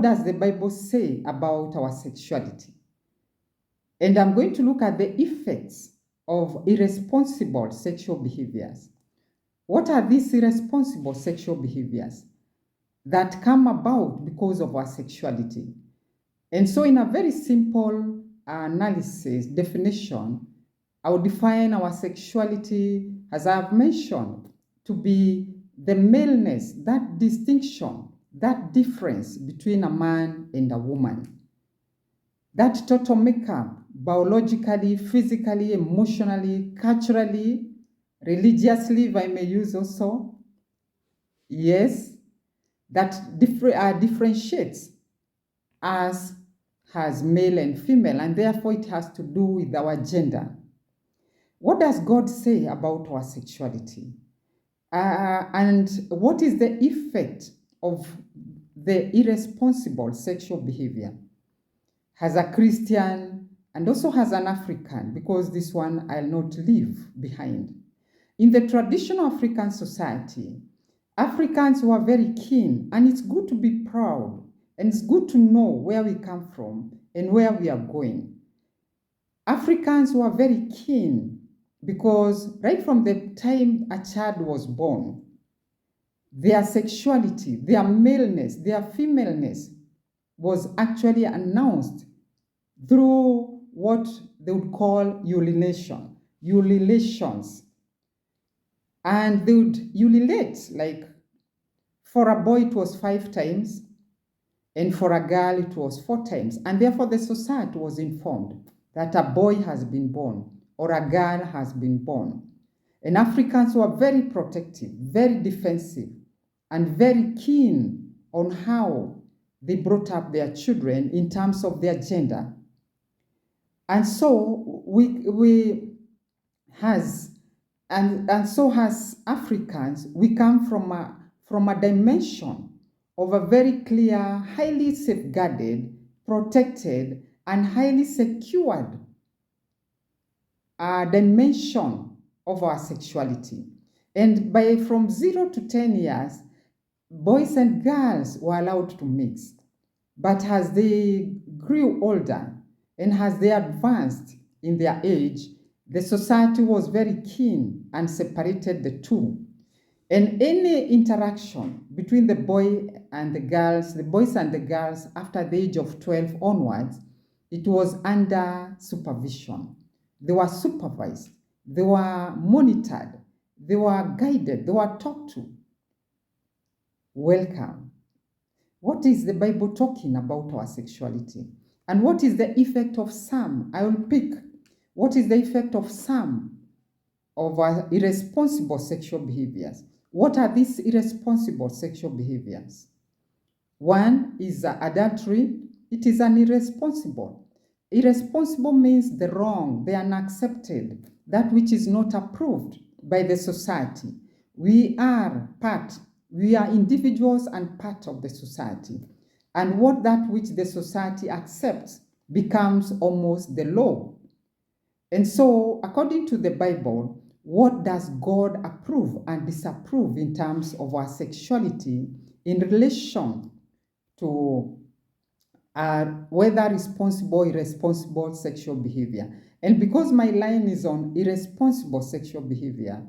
does the Bible say about our sexuality? And I'm going to look at the effects of irresponsible sexual behaviors. What are these irresponsible sexual behaviors that come about because of our sexuality? And so, in a very simple analysis, definition, I will define our sexuality, as I have mentioned, to be the maleness, that distinction, that difference between a man and a woman. That total makeup, biologically, physically, emotionally, culturally, religiously, if I may use also, yes, that differentiates us as male and female, and therefore it has to do with our gender. What does God say about our sexuality? And what is the effect of the irresponsible sexual behavior? As a Christian and also as an African, because this one I'll not leave behind. In the traditional African society, Africans were very keen, and it's good to be proud, and it's good to know where we come from and where we are going. Africans were very keen because right from the time a child was born, their sexuality, their maleness, their femaleness was actually announced through what they would call ululations. And they would ululate, like for a boy it was 5 times, and for a girl it was 4 times. And therefore the society was informed that a boy has been born or a girl has been born. And Africans were very protective, very defensive, and very keen on how they brought up their children in terms of their gender. And so so as Africans, we come from a dimension of a very clear, highly safeguarded, protected, and highly secured dimension of our sexuality. And from 0 to 10 years, boys and girls were allowed to mix. But as they grew older and as they advanced in their age, the society was very keen and separated the two. And any interaction between the boys and the girls after the age of 12 onwards, it was under supervision. They were supervised, they were monitored, they were guided, they were talked to. Welcome. What is the Bible talking about our sexuality? And what is the effect of some? I will pick. What is the effect of some of our irresponsible sexual behaviors? What are these irresponsible sexual behaviors? One is adultery. It is an irresponsible. Irresponsible means the wrong, the unaccepted, that which is not approved by the society. We are individuals and part of the society. And that which the society accepts becomes almost the law. And so, according to the Bible, what does God approve and disapprove in terms of our sexuality in relation to whether responsible or irresponsible sexual behavior? And because my line is on irresponsible sexual behavior,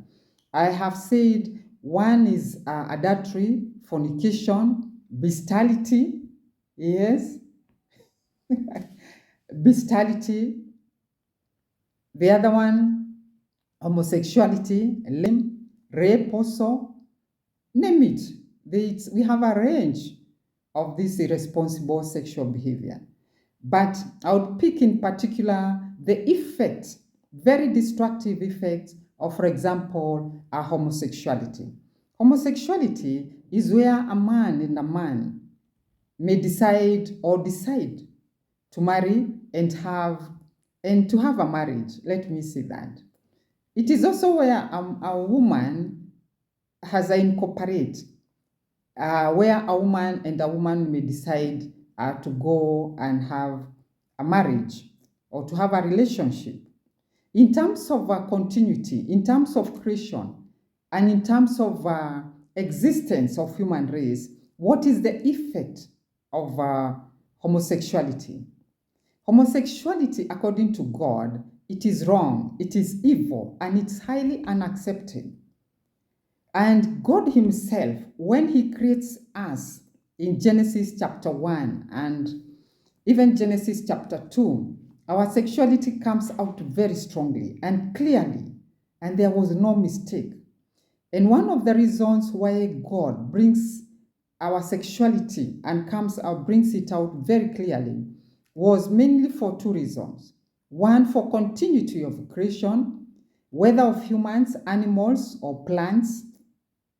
I have said one is adultery, fornication, bestiality, yes, bestiality. The other one, homosexuality, rape also, name it. We have a range of this irresponsible sexual behavior. But I would pick in particular the effect, very destructive effect of, for example, homosexuality. Homosexuality is where a man and a man may decide to marry and to have a marriage. Let me say that. It is also where a woman has an incorporate, where a woman and a woman may decide to go and have a marriage or to have a relationship. In terms of continuity, in terms of creation, and in terms of existence of human race, what is the effect of homosexuality. Homosexuality, according to God, it is wrong, it is evil, and it's highly unaccepted. And God Himself, when He creates us in Genesis chapter 1 and even Genesis chapter 2, our sexuality comes out very strongly and clearly, and there was no mistake. And one of the reasons why God brings our sexuality and brings it out very clearly was mainly for two reasons. One, for continuity of creation, whether of humans, animals, or plants,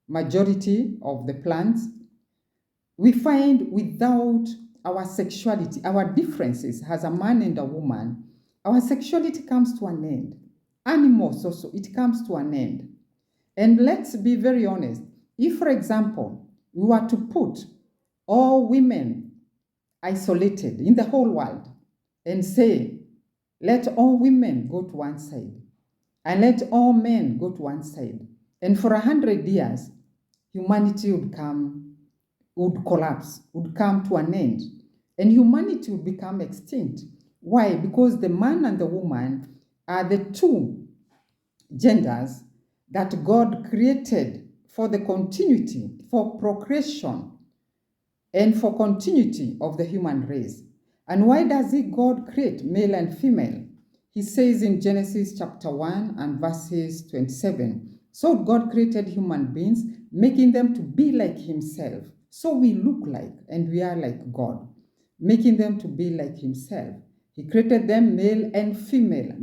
majority of the plants. We find without our sexuality, our differences as a man and a woman, our sexuality comes to an end. Animals also, it comes to an end. And let's be very honest. If, for example, we were to put all women isolated in the whole world and say, let all women go to one side and let all men go to one side, and for 100 years, humanity would collapse, would come to an end, and humanity would become extinct. Why? Because the man and the woman are the two genders that God created for the continuity, for procreation, and for continuity of the human race. And why does God create male and female? He says in Genesis chapter 1 and verses 27, so God created human beings, making them to be like Himself. So we look like and we are like God, making them to be like Himself. He created them male and female,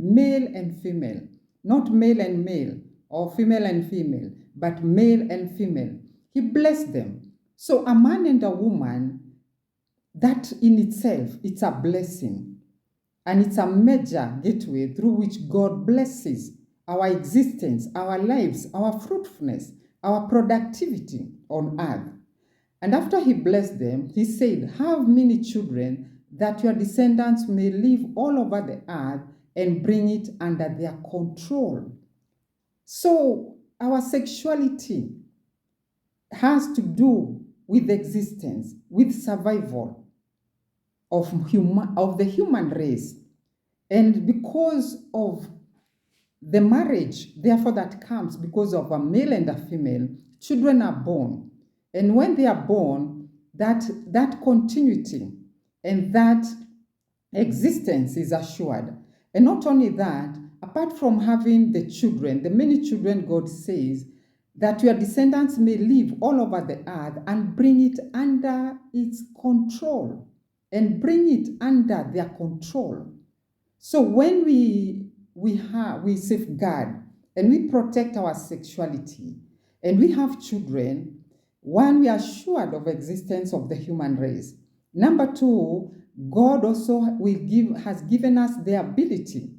not male and male or female and female, but male and female. He blessed them. So a man and a woman, that in itself, it's a blessing. And it's a major gateway through which God blesses our existence, our lives, our fruitfulness, our productivity on earth. And after He blessed them, He said, have many children that your descendants may live all over the earth and bring it under their control. So our sexuality has to do with existence, with survival of the human race. And because of the marriage, therefore, that comes because of a male and a female, children are born. And when they are born, that continuity and that existence is assured. And not only that, apart from having the children, the many children, God says that your descendants may live all over the earth and bring it under its control, and bring it under their control. So when we safeguard and we protect our sexuality and we have children, one, we are assured of existence of the human race. Number two, God also has given us the ability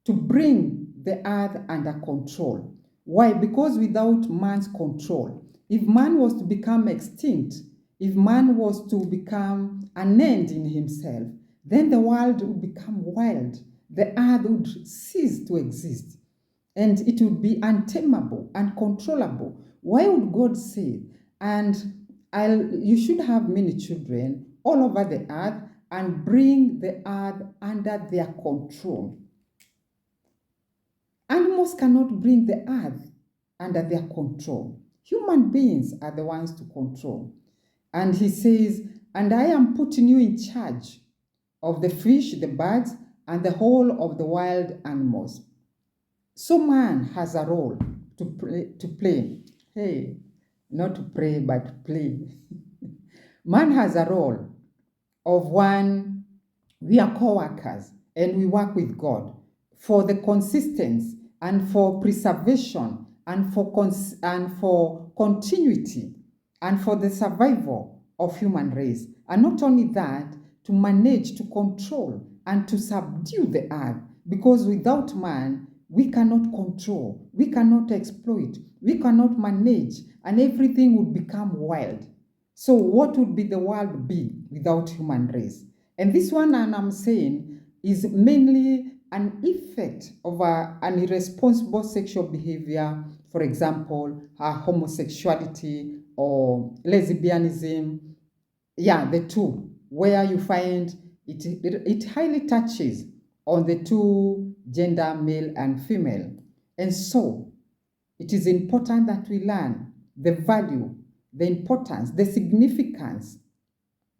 to bring the earth under control. Why? Because without man's control, if man was to become extinct, if man was to become an end in himself, then the world would become wild. The earth would cease to exist, and it would be untamable, uncontrollable. Why would God say, you should have many children all over the earth and bring the earth under their control? Animals cannot bring the earth under their control. Human beings are the ones to control. And He says, and I am putting you in charge of the fish, the birds, and the whole of the wild animals. So man has a role to play. Hey, not to pray, but to play. Man has a role of one, we are co-workers and we work with God for the consistency and for preservation and for continuity and for the survival of human race. And not only that, to manage, to control, and to subdue the earth. Because without man, we cannot control, we cannot exploit, we cannot manage, and everything would become wild. So what would be the world be without human race? And this one, and I'm saying, is mainly an effect of an irresponsible sexual behavior, for example, homosexuality or lesbianism, Yeah, the two, where you find it highly touches on the two gender, male and female. And so it is important that we learn the value, the importance, the significance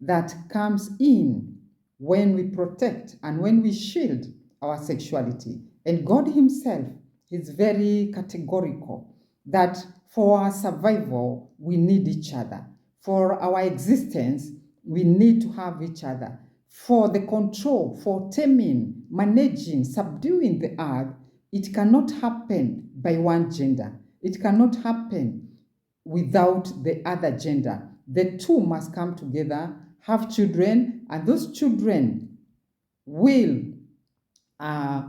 that comes in when we protect and when we shield our sexuality. And God Himself is very categorical that for our survival, we need each other. For our existence, we need to have each other. For the control, for taming, managing, subduing the earth, it cannot happen by one gender. It cannot happen without the other gender. The two must come together, have children, and those children will uh,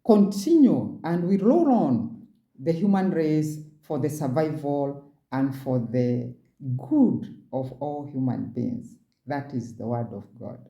continue and will roll on the human race for the survival and for the good of all human beings. That is the word of God.